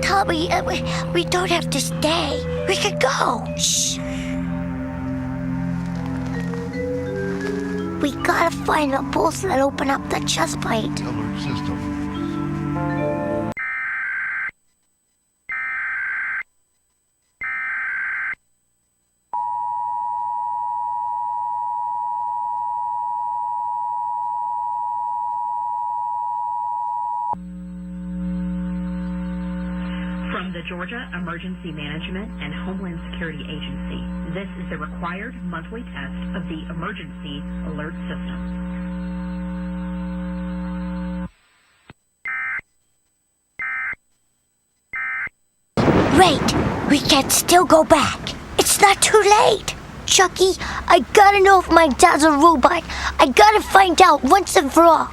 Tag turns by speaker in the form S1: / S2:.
S1: Tommy, we don't have to stay. We can go. Shh. We gotta find the bolts that open up the chest plate.
S2: Alert system.
S3: From the Georgia Emergency Management and Homeland Security Agency, this is the required monthly test of the Emergency Alert System.
S1: Wait, we can still go back. It's not too late. Chucky, I gotta know if my dad's a robot. I gotta find out once and for all.